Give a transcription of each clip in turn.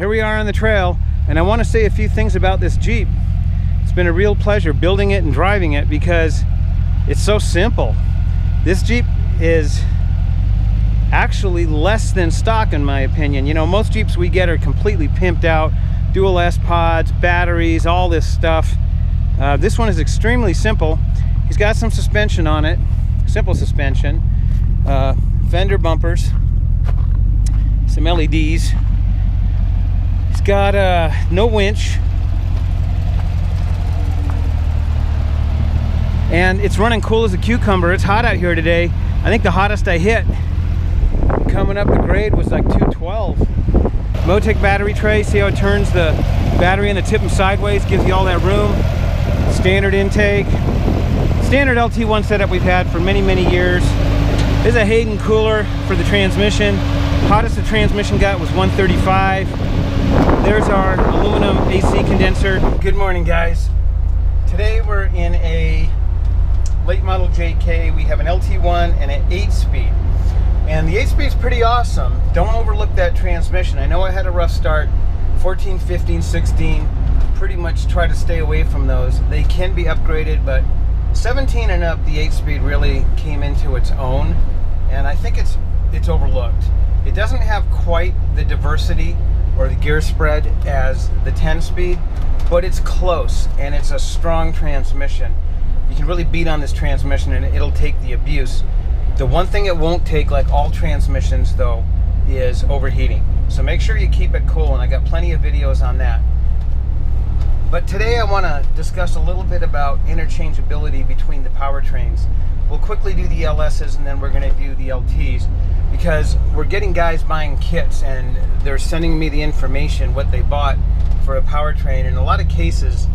here we are on the trail, and I want to say a few things about this Jeep. It's been a real pleasure building it and driving it because it's so simple. This Jeep is actually less than stock in my opinion. You know, most Jeeps we get are completely pimped out, dual S pods, batteries, all this stuff. This one is extremely simple. He's got some suspension on it, simple suspension, fender bumpers, some LEDs. He's got no winch, and it's running cool as a cucumber. It's hot out here today. I think the hottest I hit coming up the grade was like 212. Motec battery tray, see how it turns the battery and the tip them sideways, gives you all that room. Standard intake, standard LT1 setup we've had for many years. This is a Hayden cooler for the transmission. Hottest the transmission got was 135. There's our aluminum AC condenser. Good morning, guys. Today we're in a late model JK. We have an LT1 and an 8-speed. And the 8-speed is pretty awesome. Don't overlook that transmission. I know I had a rough start, 14, 15, 16. Pretty much try to stay away from those. They can be upgraded, but 17 and up, the 8-speed really came into its own. And I think it's overlooked. It doesn't have quite the diversity or the gear spread as the 10-speed, but it's close, and it's a strong transmission. You can really beat on this transmission and it'll take the abuse. The one thing it won't take, like all transmissions though, is overheating. So make sure you keep it cool, and I got plenty of videos on that. But today I want to discuss a little bit about interchangeability between the powertrains. We'll quickly do the LSs and then we're going to do the LTs, because we're getting guys buying kits and they're sending me the information, what they bought for a powertrain. In a lot of cases,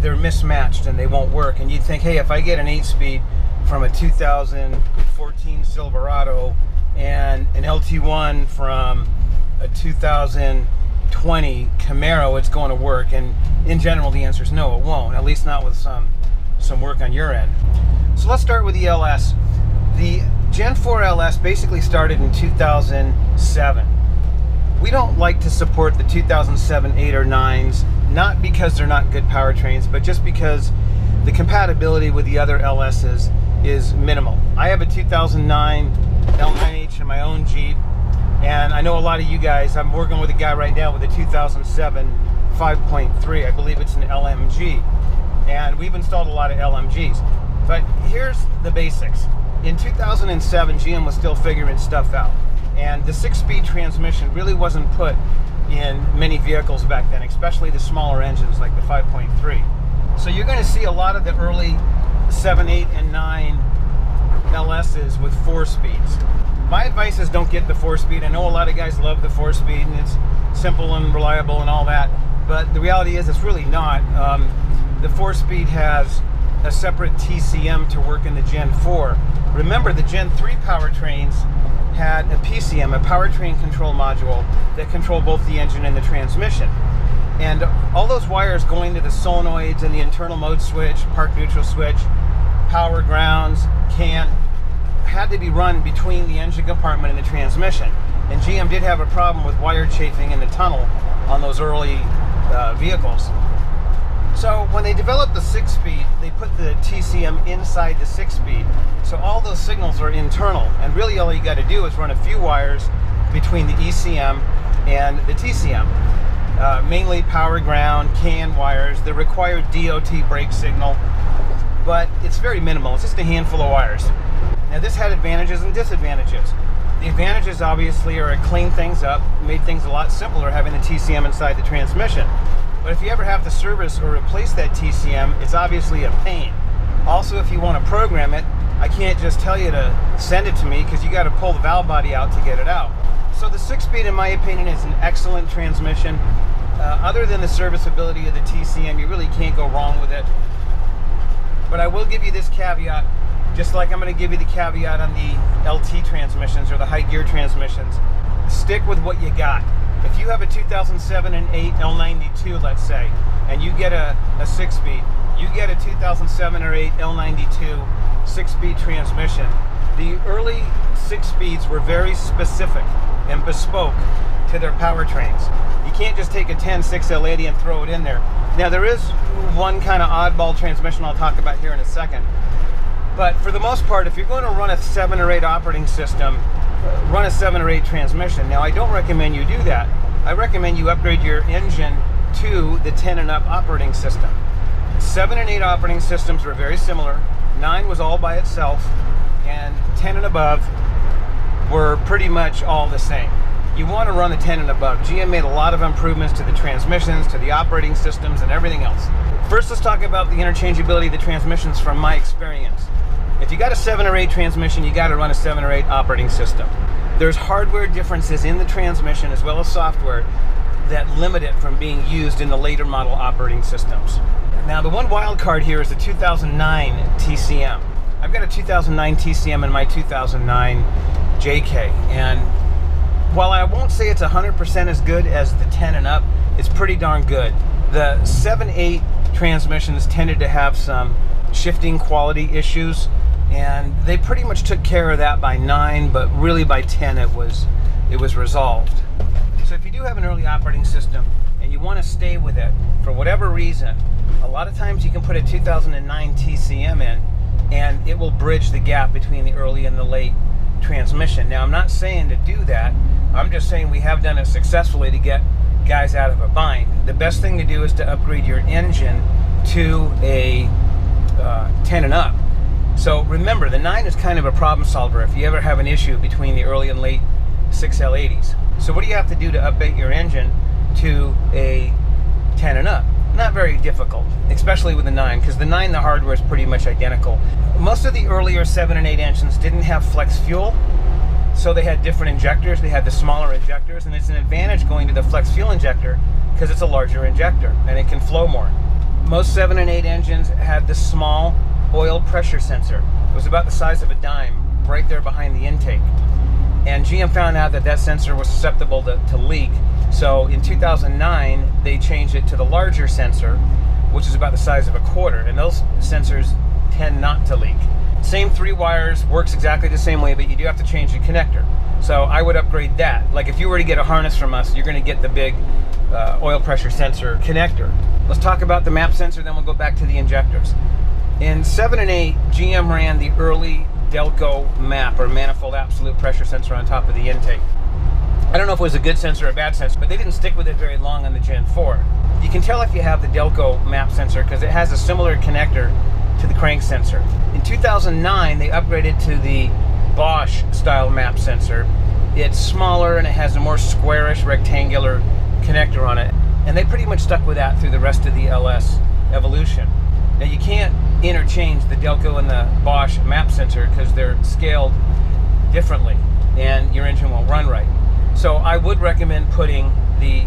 they're mismatched and they won't work. And you'd think, hey, if I get an 8-speed from a 2014 Silverado and an LT1 from a 2020 Camaro, it's going to work. And in general, the answer is no, it won't, at least not with some work on your end. So let's start with the LS. The Gen 4 LS basically started in 2007. We don't like to support the 2007, 8, or 9s, not because they're not good powertrains, but just because the compatibility with the other LSs is minimal. I have a 2009 L9H in my own Jeep, and I know a lot of you guys, I'm working with a guy right now with a 2007 5.3, I believe it's an LMG, and we've installed a lot of LMGs. But here's the basics. In 2007, GM was still figuring stuff out, and the 6-speed transmission really wasn't put in many vehicles back then, especially the smaller engines like the 5.3. So you're going to see a lot of the early 7, 8, and 9 LSs with 4 speeds. My advice is don't get the 4-speed. I know a lot of guys love the 4-speed and it's simple and reliable and all that, but the reality is it's really not. The 4-speed has a separate TCM to work in the Gen 4. Remember, the Gen 3 powertrains had a PCM, a powertrain control module, that controlled both the engine and the transmission. And all those wires going to the solenoids and the internal mode switch, park neutral switch, power grounds, CAN, had to be run between the engine compartment and the transmission. And GM did have a problem with wire chafing in the tunnel on those early vehicles. So when they developed the 6-speed, they put the TCM inside the 6-speed. So all those signals are internal, and really all you got to do is run a few wires between the ECM and the TCM. Mainly power ground, CAN wires, the required DOT brake signal, but it's very minimal. It's just a handful of wires. Now this had advantages and disadvantages. The advantages obviously are it cleaned things up, made things a lot simpler having the TCM inside the transmission. But if you ever have to service or replace that TCM, it's obviously a pain. Also, if you want to program it, I can't just tell you to send it to me because you got to pull the valve body out to get it out. So the 6-speed, in my opinion, is an excellent transmission. Other than the serviceability of the TCM, you really can't go wrong with it. But I will give you this caveat, just like I'm going to give you the caveat on the LT transmissions or the high gear transmissions. Stick with what you got. If you have a 2007 and 8 L92, let's say, and you get a 6-speed, you get a 2007 or 8 L92 6-speed transmission. The early 6 speeds were very specific and bespoke to their powertrains. You can't just take a 10 6L80 and throw it in there. Now there is one kind of oddball transmission I'll talk about here in a second. But for the most part, if you're going to run a 7 or 8 operating system, run a 7 or 8 transmission. Now I don't recommend you do that. I recommend you upgrade your engine to the 10 and up operating system. 7 and 8 operating systems were very similar. 9 was all by itself, and 10 and above were pretty much all the same. You want to run the 10 and above. GM made a lot of improvements to the transmissions, to the operating systems, and everything else. First, let's talk about the interchangeability of the transmissions from my experience. If you got a 7 or 8 transmission, you got to run a 7 or 8 operating system. There's hardware differences in the transmission as well as software that limit it from being used in the later model operating systems. Now, the one wild card here is the 2009 TCM. I've got a 2009 TCM in my 2009 JK, and while I won't say it's 100% as good as the 10 and up, it's pretty darn good. The 7-8 transmissions tended to have some shifting quality issues, and they pretty much took care of that by 9, but really by 10 it was resolved. So if you do have an early operating system and you want to stay with it for whatever reason, a lot of times you can put a 2009 TCM in and it will bridge the gap between the early and the late transmission. Now, I'm not saying to do that. I'm just saying we have done it successfully to get guys out of a bind. The best thing to do is to upgrade your engine to a 10 and up. So remember, the 9 is kind of a problem solver if you ever have an issue between the early and late 6L80s. So what do you have to do to update your engine to a 10 and up? Not very difficult, especially with the 9, because the 9, the hardware is pretty much identical. Most of the earlier 7 and 8 engines didn't have flex fuel, so they had different injectors. They had the smaller injectors, and it's an advantage going to the flex fuel injector because it's a larger injector and it can flow more. Most 7 and 8 engines had the small oil pressure sensor. It was about the size of a dime, right there behind the intake. And GM found out that that sensor was susceptible to leak. So in 2009, they changed it to the larger sensor, which is about the size of a quarter. And those sensors tend not to leak. Same 3 wires, works exactly the same way, but you do have to change the connector. So I would upgrade that. Like if you were to get a harness from us, you're going to get the big oil pressure sensor connector. Let's talk about the map sensor, then we'll go back to the injectors. In 7 and 8, GM ran the early Delco map, or manifold absolute pressure sensor, on top of the intake. I don't know if it was a good sensor or a bad sensor, but they didn't stick with it very long on the Gen 4. You can tell if you have the Delco map sensor because it has a similar connector to the crank sensor. In 2009, they upgraded to the Bosch style map sensor. It's smaller and it has a more squarish rectangular connector on it, and they pretty much stuck with that through the rest of the LS evolution. Now, you can't interchange the Delco and the Bosch map sensor because they're scaled differently and your engine won't run right. So I would recommend putting the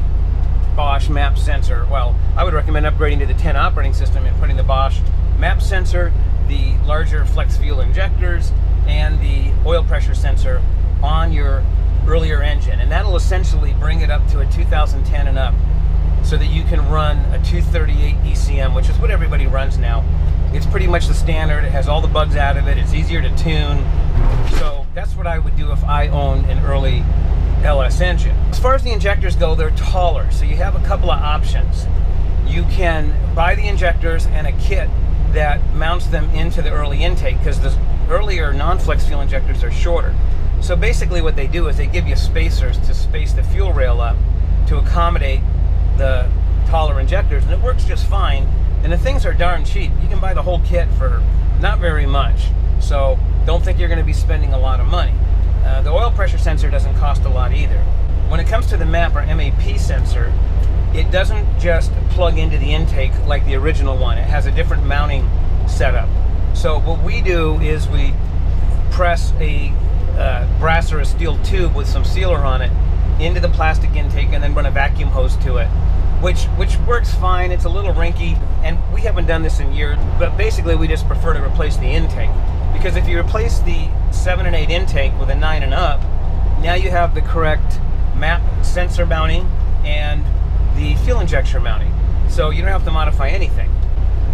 Bosch map sensor, well, I would recommend upgrading to the 10 operating system and putting the Bosch map sensor, the larger flex fuel injectors, and the oil pressure sensor on your earlier engine. And that'll essentially bring it up to a 2010 and up, so that you can run a 238 ECM, which is what everybody runs now. It's pretty much the standard. It has all the bugs out of it. It's easier to tune. So that's what I would do if I owned an early LS engine. As far as the injectors go, they're taller, so you have a couple of options. You can buy the injectors and a kit that mounts them into the early intake, because the earlier non-flex fuel injectors are shorter. So basically what they do is they give you spacers to space the fuel rail up to accommodate the taller injectors, and it works just fine. And the things are darn cheap. You can buy the whole kit for not very much, so don't think you're going to be spending a lot of money. The oil pressure sensor doesn't cost a lot either. When it comes to the MAP or MAP sensor, it doesn't just plug into the intake like the original one. It has a different mounting setup. So what we do is we press a brass or a steel tube with some sealer on it into the plastic intake and then run a vacuum hose to it, which works fine. It's a little rinky, and we haven't done this in years, but basically we just prefer to replace the intake, because if you replace the 7 and 8 intake with a 9 and up, now you have the correct MAP sensor mounting and the fuel injection mounting, so you don't have to modify anything.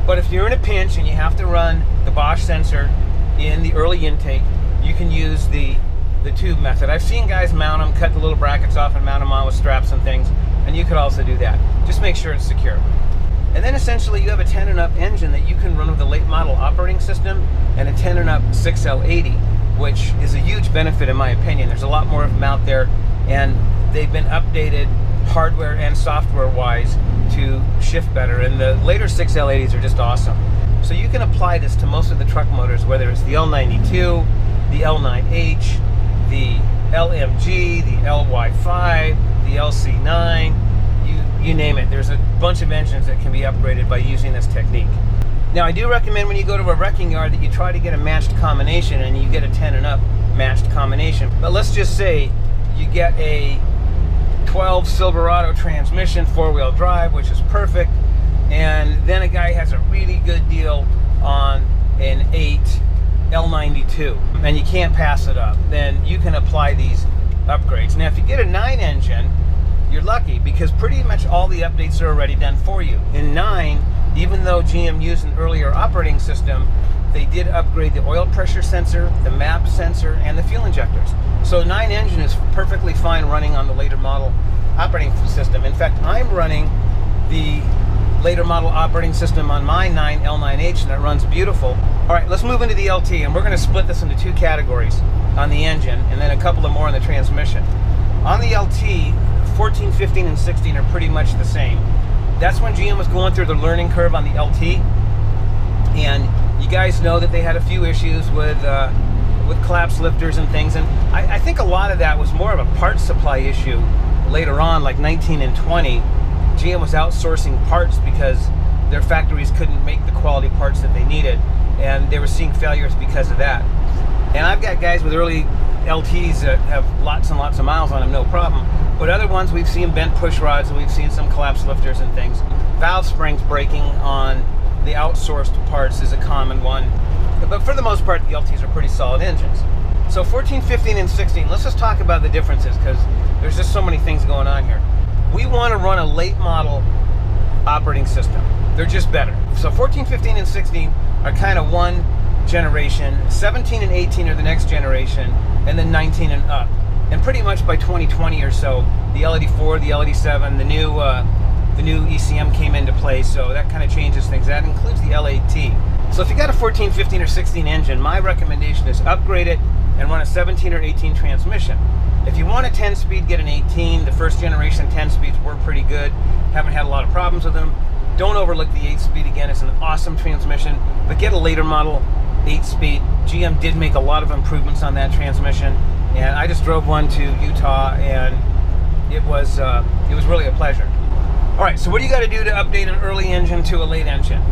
But if you're in a pinch and you have to run the Bosch sensor in the early intake, you can use the tube method. I've seen guys mount them, cut the little brackets off and mount them on with straps and things, and and you could also do that. Just make sure it's secure. And then essentially you have a 10 and up engine that you can run with a late model operating system and a 10 and up 6L80, which is a huge benefit in my opinion. There's a lot more of them out there, and they've been updated hardware and software wise to shift better, and the later 6L80s are just awesome. So you can apply this to most of the truck motors, whether it's the L92, the L9H, the LMG, the LY5, the LC9, you name it. There's a bunch of engines that can be upgraded by using this technique. Now I do recommend when you go to a wrecking yard that you try to get a matched combination, and you get a 10 and up matched combination. But let's just say you get a 12 Silverado transmission, 4-wheel drive, which is perfect, and then a guy has a really good deal on an 8 L92, and you can't pass it up. Then you can apply these upgrades. Now if you get a 9 engine, you're lucky, because pretty much all the updates are already done for you. In 9, even though GM used an earlier operating system, they did upgrade the oil pressure sensor, the MAP sensor, and the fuel injectors. So 9 engine is perfectly fine running on the later model operating system. In fact, I'm running the later model operating system on my 9 L9H, and it runs beautiful. All right, let's move into the LT, and we're going to split this into 2 categories on the engine, and then a couple of more on the transmission. On the LT, 14, 15, and 16 are pretty much the same. That's when GM was going through the learning curve on the LT, and you guys know that they had a few issues with collapse lifters and things, and I think a lot of that was more of a parts supply issue later on, like 19 and 20. GM was outsourcing parts because their factories couldn't make the quality parts that they needed, and they were seeing failures because of that. And I've got guys with early LTs that have lots and lots of miles on them, no problem. But other ones, we've seen bent push rods, and we've seen some collapse lifters and things. Valve springs breaking on the outsourced parts is a common one. But for the most part, the LTs are pretty solid engines. So 14, 15, and 16, let's just talk about the differences, because there's just so many things going on here. We want to run a late model operating system. They're just better. So 14, 15, and 16 are kind of one generation. 17 and 18 are the next generation, and then 19 and up. And pretty much by 2020 or so, the L84, the L87, the new ECM came into play, so that kind of changes things. That includes the L8T. So if you got a 14, 15, or 16 engine, my recommendation is upgrade it and run a 17 or 18 transmission. If you want a 10-speed, get an 18. The first generation 10-speeds were pretty good. Haven't had a lot of problems with them. Don't overlook the 8-speed. Again, it's an awesome transmission, but get a later model 8-speed. GM did make a lot of improvements on that transmission, and I just drove one to Utah, and it was really a pleasure. All right, so what do you got to do to update an early engine to a late engine?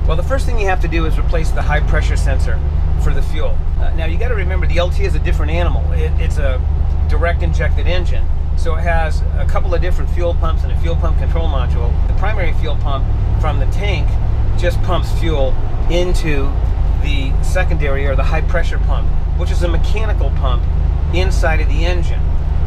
Well, the first thing you have to do is replace the high pressure sensor for the fuel. Now you got to remember, the LT is a different animal. It's a direct injected engine, so it has a couple of different fuel pumps and a fuel pump control module. The primary fuel pump from the tank just pumps fuel into the secondary, or the high pressure pump, which is a mechanical pump inside of the engine.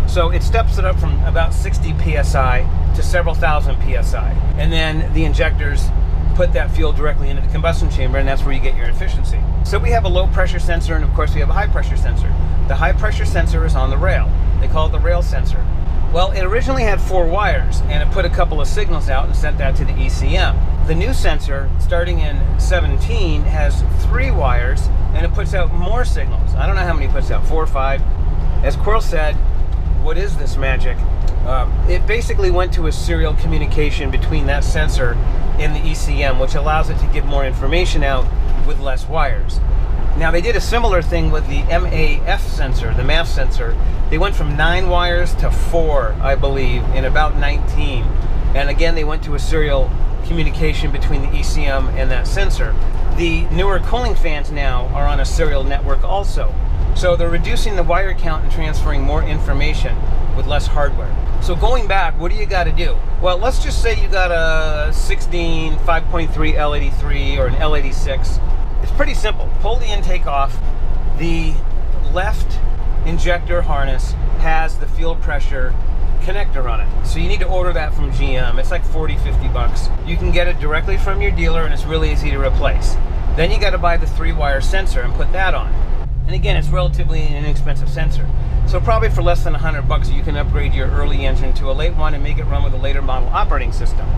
So it steps it up from about 60 psi to several thousand psi, and then the injectors put that fuel directly into the combustion chamber, and that's where you get your efficiency. So we have a low pressure sensor, and of course we have a high pressure sensor. The high pressure sensor is on the rail. They call it the rail sensor. Well, it originally had 4 wires, and it put a couple of signals out and sent that to the ECM. The new sensor, starting in 17, has 3 wires, and it puts out more signals. I don't know how many it puts out, 4 or 5. As Quirrell said, what is this magic? It basically went to a serial communication between that sensor and the ECM, which allows it to give more information out with less wires. Now, they did a similar thing with the MAF sensor, the MAF sensor. They went from 9 wires to 4, I believe, in about 19. And again, they went to a serial communication between the ECM and that sensor. The newer cooling fans now are on a serial network also. So they're reducing the wire count and transferring more information with less hardware. So going back, what do you got to do? Well, let's just say you got a 16 5.3 L83 or an L86. It's pretty simple. Pull the intake off. The left injector harness has the fuel pressure connector on it. So you need to order that from GM. It's like 40, 50 bucks. You can get it directly from your dealer, and it's really easy to replace. Then you got to buy the 3-wire sensor and put that on. And again, it's relatively an inexpensive sensor. So probably for less than $100 you can upgrade your early engine to a late one and make it run with a later model operating system.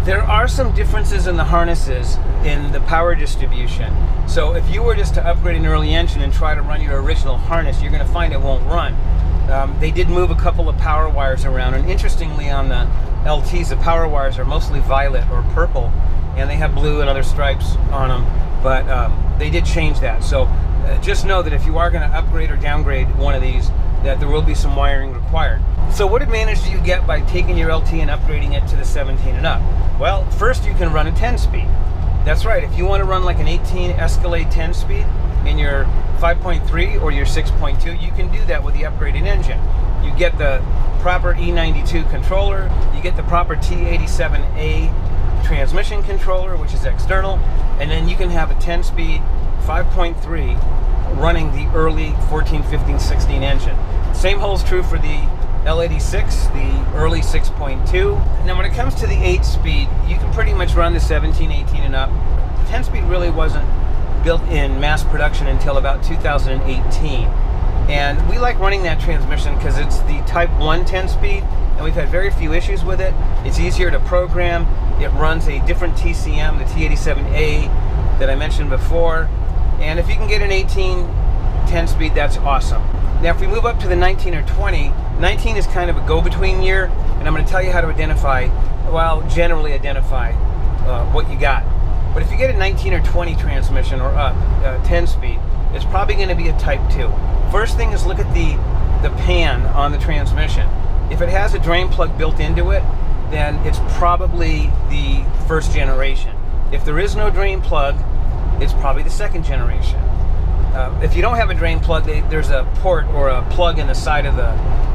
There are some differences in the harnesses in the power distribution. So if you were just to upgrade an early engine and try to run your original harness, you're going to find it won't run. They did move a couple of power wires around, and interestingly on the LTs, the power wires are mostly violet or purple, and they have blue and other stripes on them, but they did change that. So just know that if you are going to upgrade or downgrade one of these, that there will be some wiring required. So what advantage do you get by taking your LT and upgrading it to the 17 and up? Well, first you can run a 10-speed. That's right, if you want to run like an 18 Escalade 10-speed in your 5.3 or your 6.2, you can do that with the upgraded engine. You get the proper E92 controller, you get the proper T87A transmission controller, which is external, and then you can have a 10-speed 5.3 running the early 14, 15, 16 engine. Same holds true for the L86, the early 6.2. Now when it comes to the 8-speed, you can pretty much run the 17, 18 and up. The 10-speed really wasn't built in mass production until about 2018. And we like running that transmission because it's the Type 1 10-speed, and we've had very few issues with it. It's easier to program. It runs a different TCM, the T87A that I mentioned before. And if you can get an 18 10-speed, that's awesome. Now if we move up to the 19 or 20, 19 is kind of a go-between year, and I'm going to tell you how to identify, well, generally identify what you got. But if you get a 19 or 20 transmission or up, 10-speed, it's probably going to be a Type 2. First thing is look at the pan on the transmission. If it has a drain plug built into it, then it's probably the first generation. If there is no drain plug, it's probably the second generation. If you don't have a drain plug, there's a port or a plug in the side of the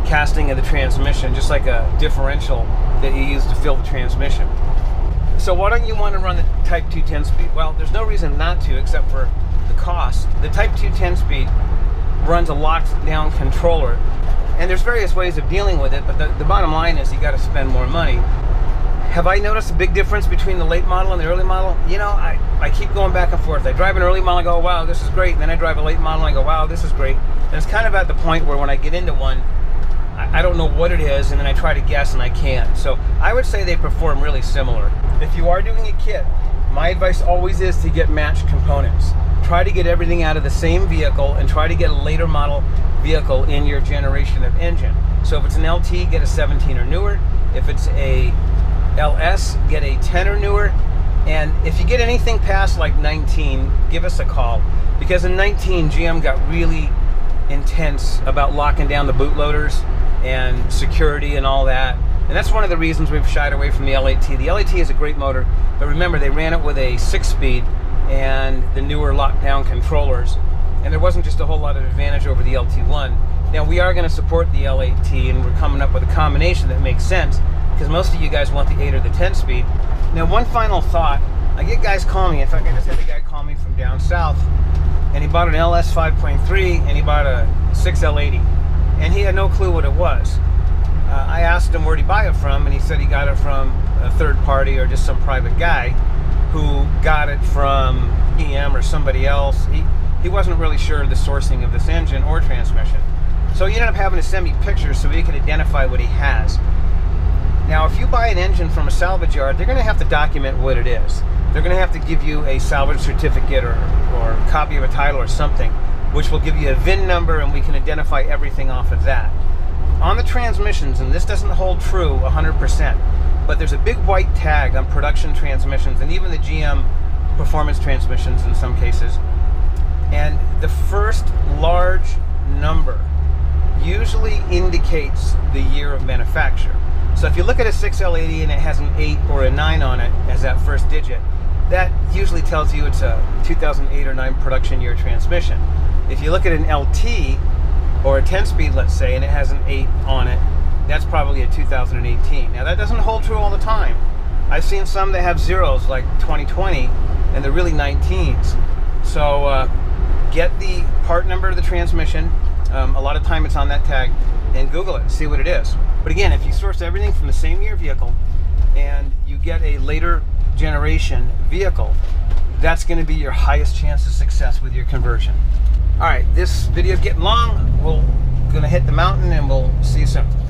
casting of the transmission, just like a differential that you use to fill the transmission. So why don't you want to run the Type 2 10-speed? Well, there's no reason not to except for the cost. The Type 2 10-speed runs a locked down controller, and there's various ways of dealing with it, but the bottom line is you got to spend more money. Have I noticed a big difference between the late model and the early model? You know, I keep going back and forth. I drive an early model and go, wow, this is great. And then I drive a late model and I go, wow, this is great. And it's kind of at the point where when I get into one, I don't know what it is, and then I try to guess and I can't. So I would say they perform really similar. If you are doing a kit, my advice always is to get matched components. Try to get everything out of the same vehicle and try to get a later model vehicle in your generation of engine. So if it's an LT, get a 17 or newer. If it's a LS, get a 10 or newer. And if you get anything past like 19, give us a call, because in 19 GM got really intense about locking down the bootloaders and security and all that, and that's one of the reasons we've shied away from the L8T. The L8T is a great motor, but remember they ran it with a 6-speed and the newer lockdown controllers, and there wasn't just a whole lot of advantage over the LT1. Now we are going to support the L8T, and we're coming up with a combination that makes sense, because most of you guys want the 8 or the 10-speed. Now one final thought, I get guys calling me. In fact, I just had a guy call me from down south, and he bought an LS 5.3 and he bought a 6L80, and he had no clue what it was. I asked him where'd he buy it from, and he said he got it from a third party or just some private guy who got it from GM or somebody else. He wasn't really sure of the sourcing of this engine or transmission. So he ended up having to send me pictures so he could identify what he has. Now, if you buy an engine from a salvage yard, they're going to have to document what it is. They're going to have to give you a salvage certificate or a copy of a title or something, which will give you a VIN number, and we can identify everything off of that. On the transmissions, and this doesn't hold true 100%, but there's a big white tag on production transmissions and even the GM performance transmissions in some cases. And the first large number usually indicates the year of manufacture. So if you look at a 6L80 and it has an 8 or a 9 on it as that first digit, that usually tells you it's a 2008 or 9 production year transmission. If you look at an LT or a 10-speed, let's say, and it has an 8 on it, that's probably a 2018. Now that doesn't hold true all the time. I've seen some that have zeros like 2020 and they're really 19s. So get the part number of the transmission. A lot of time it's on that tag, and Google it and see what it is. But again, if you source everything from the same year vehicle and you get a later generation vehicle, that's going to be your highest chance of success with your conversion. All right, this video is getting long. We'll gonna hit the mountain and we'll see you soon.